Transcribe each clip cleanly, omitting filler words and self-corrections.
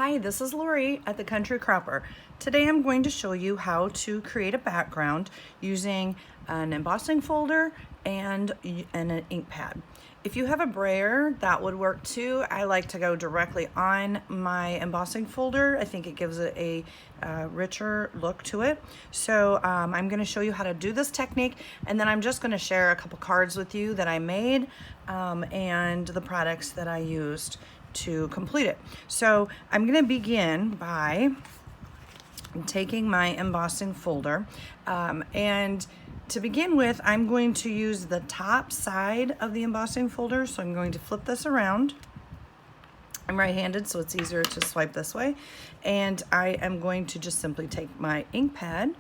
Hi, this is Lori at the Country Cropper. Today I'm going to show you how to create a background using an embossing folder and an ink pad. If you have a brayer, that would work too. I like to go directly on my embossing folder. I think it gives it a richer look to it. So I'm going to show you how to do this technique, and then I'm just going to share a couple cards with you that I made and the products that I used to complete it. So I'm going to begin by taking my embossing folder and to begin with, I'm going to use the top side of the embossing folder. So I'm going to flip this around. I'm right-handed, so it's easier to swipe this way. And I am going to just simply take my ink pad,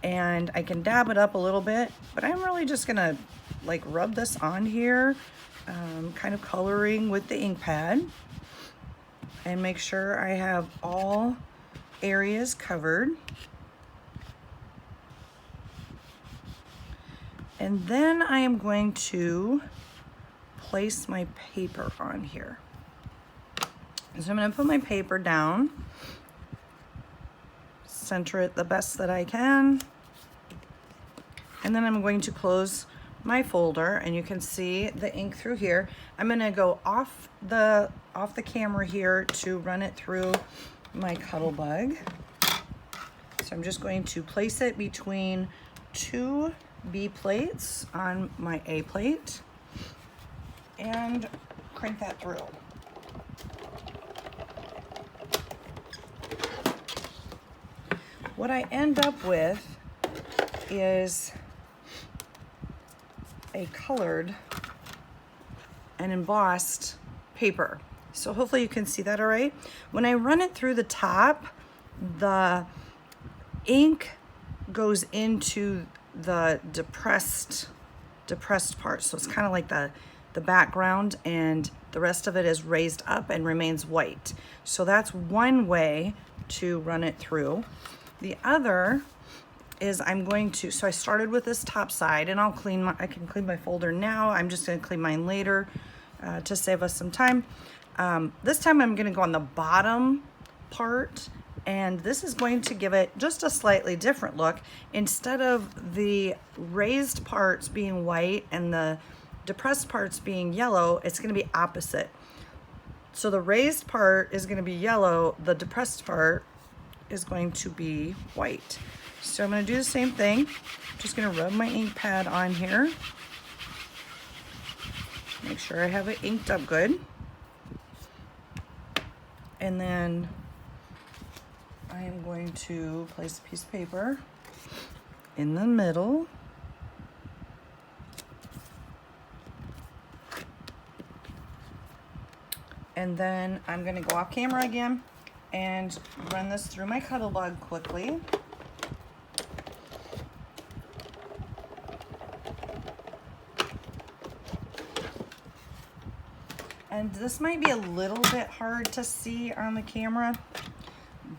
and I can dab it up a little bit, but I'm really just gonna like rub this on here, kind of coloring with the ink pad, and make sure I have all areas covered. And then I am going to place my paper on here. So I'm going to put my paper down, center it the best that I can, and then I'm going to close my folder, and you can see the ink through here. I'm going to go off the camera here to run it through my Cuttlebug. So I'm just going to place it between two B plates on my A plate and crank that through. What I end up with is a colored and embossed paper. So hopefully you can see that all right. When I run it through the top, the ink goes into the depressed part. So it's kind of like the background, and the rest of it is raised up and remains white. So that's one way to run it through. The other is I'm going to, so I started with this top side, and I can clean my folder now. I'm just going to clean mine later to save us some time. This time I'm going to go on the bottom part, and this is going to give it just a slightly different look. Instead of the raised parts being white and the depressed parts being yellow, it's going to be opposite. So the raised part is going to be yellow, the depressed part is going to be white. So I'm going to do the same thing. I'm just going to rub my ink pad on here. Make sure I have it inked up good. And then I am going to place a piece of paper in the middle. And then I'm going to go off camera again and run this through my Cuttlebug quickly. And this might be a little bit hard to see on the camera,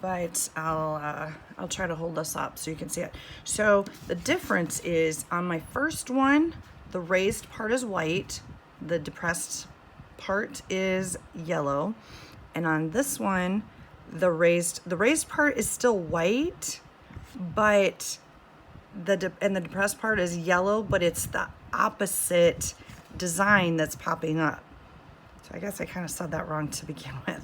but I'll try to hold this up so you can see it. So the difference is, on my first one, the raised part is white, the depressed part is yellow, and on this one, the raised part is still white, but the depressed part is yellow, but it's the opposite design that's popping up. So I guess I kind of said that wrong to begin with.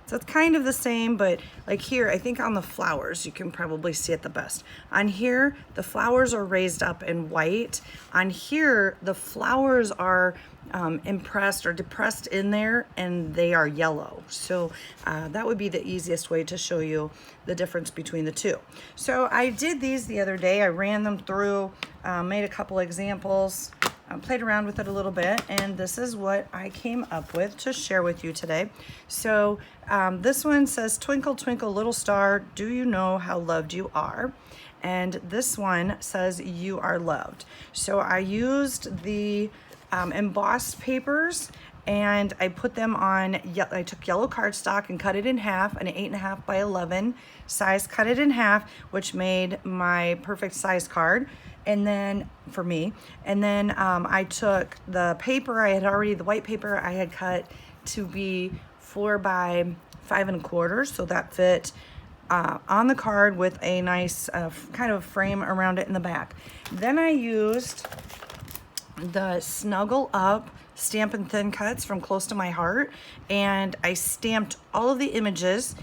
So it's kind of the same, but like here, I think on the flowers, you can probably see it the best. On here, the flowers are raised up in white. On here, the flowers are impressed or depressed in there, and they are yellow. So that would be the easiest way to show you the difference between the two. So I did these the other day. I ran them through, made a couple examples, played around with it a little bit, and this is what I came up with to share with you today. So this one says, "Twinkle, twinkle, little star, do you know how loved you are?" And this one says, "You are loved." So I used the embossed papers, and I put them on, I took yellow cardstock and cut it in half, an 8.5 by 11 size, cut it in half, which made my perfect size card. And then for me, and then I took the paper the white paper I had cut to be 4 by 5 1/4, so that fit on the card with a nice kind of frame around it in the back. Then I used the Snuggle Up Stampin' Thin Cuts from Close to My Heart, and I stamped all of the images,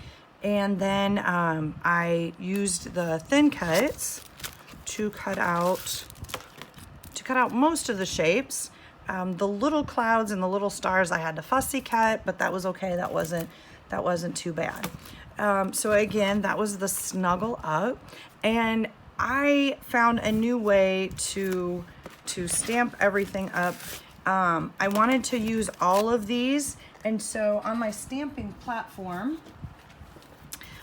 and then I used the thin cuts to cut out most of the shapes. The little clouds and the little stars I had to fussy cut, but that was okay. That wasn't too bad. So again, that was the Snuggle Up, and I found a new way to stamp everything up. I wanted to use all of these, and so on my stamping platform,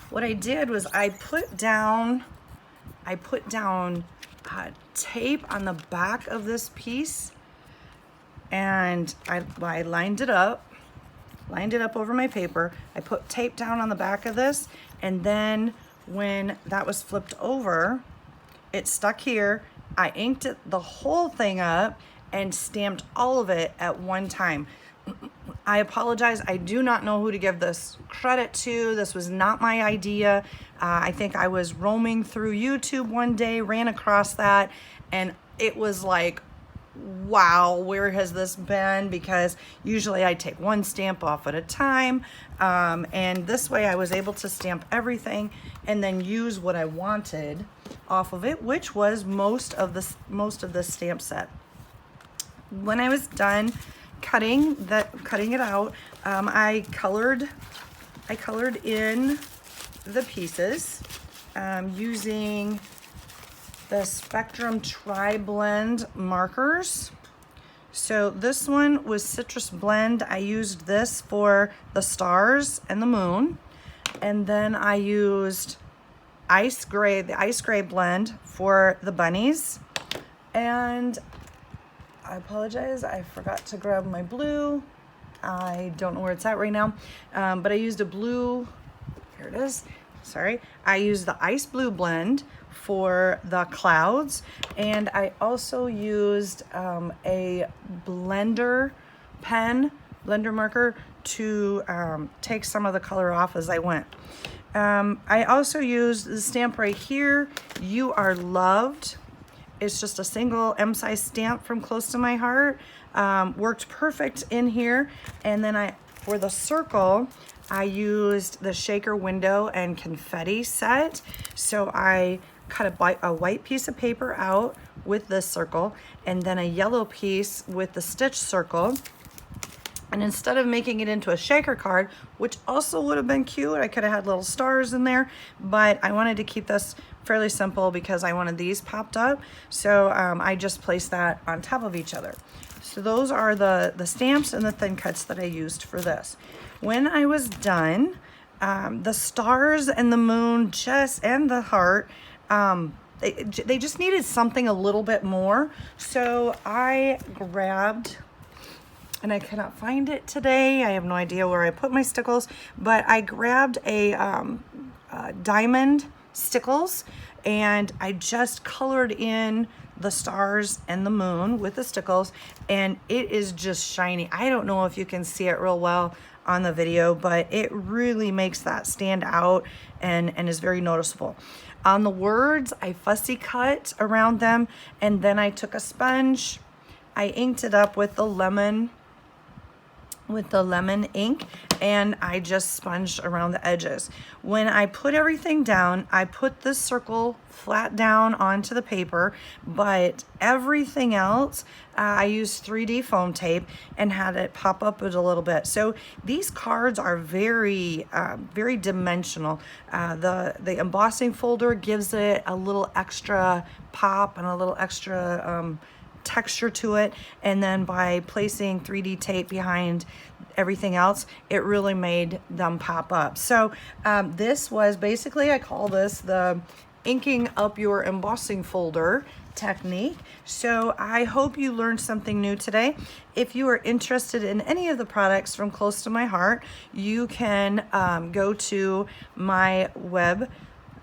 what I did was I put down tape on the back of this piece, and I lined it up over my paper. I put tape down on the back of this, and then when that was flipped over, it stuck here. I inked it, the whole thing up, and stamped all of it at one time. I apologize. I do not know who to give this credit to. This was not my idea. I think I was roaming through YouTube one day, ran across that, and it was like, wow, where has this been? Because usually I take one stamp off at a time, and this way I was able to stamp everything and then use what I wanted off of it, which was most of this stamp set. When I was done cutting it out, I colored in the pieces using the Spectrum Tri-Blend markers. So this one was Citrus Blend. I used this for the stars and the moon, and then I used Ice Gray, the Ice Gray blend for the bunnies. And I apologize, I forgot to grab my blue. I don't know where it's at right now, but I used a blue, here it is, sorry. I used the Ice Blue blend for the clouds, and I also used a blender marker to take some of the color off as I went. I also used the stamp right here, You Are Loved. It's just a single M-size stamp from Close to My Heart. Worked perfect in here. And then for the circle, I used the shaker window and confetti set. So I cut a white piece of paper out with this circle, and then a yellow piece with the stitch circle. And instead of making it into a shaker card, which also would have been cute, I could have had little stars in there, but I wanted to keep this fairly simple because I wanted these popped up. So I just placed that on top of each other. So those are the stamps and the thin cuts that I used for this. When I was done, the stars and the moon and the heart, they just needed something a little bit more. So I grabbed, and I cannot find it today. I have no idea where I put my stickles, but I grabbed a diamond stickles, and I just colored in the stars and the moon with the stickles, and it is just shiny. I don't know if you can see it real well on the video, but it really makes that stand out and is very noticeable. On the words, I fussy cut around them, and then I took a sponge, I inked it up with the lemon ink, and I just sponged around the edges. When I put everything down, I put the circle flat down onto the paper, but everything else, I used 3D foam tape and had it pop up a little bit. So these cards are very dimensional. The embossing folder gives it a little extra pop and a little extra texture to it, and then by placing 3D tape behind everything else, it really made them pop up. So this was basically, I call this the inking up your embossing folder technique. So I hope you learned something new today. If you are interested in any of the products from Close to My Heart, you can go to my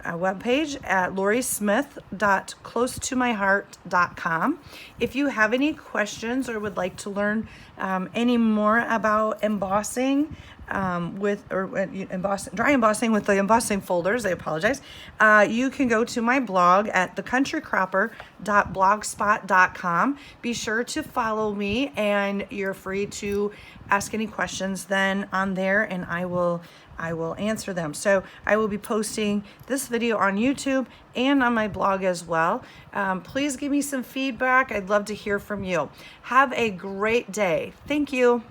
webpage at lorysmith.closetomyheart.com. If you have any questions or would like to learn any more about embossing, dry embossing with the embossing folders, I apologize, you can go to my blog at thecountrycropper.blogspot.com. Be sure to follow me, and you're free to ask any questions then on there, and I will answer them. So I will be posting this video on YouTube and on my blog as well. Please give me some feedback. I'd love to hear from you. Have a great day. Thank you.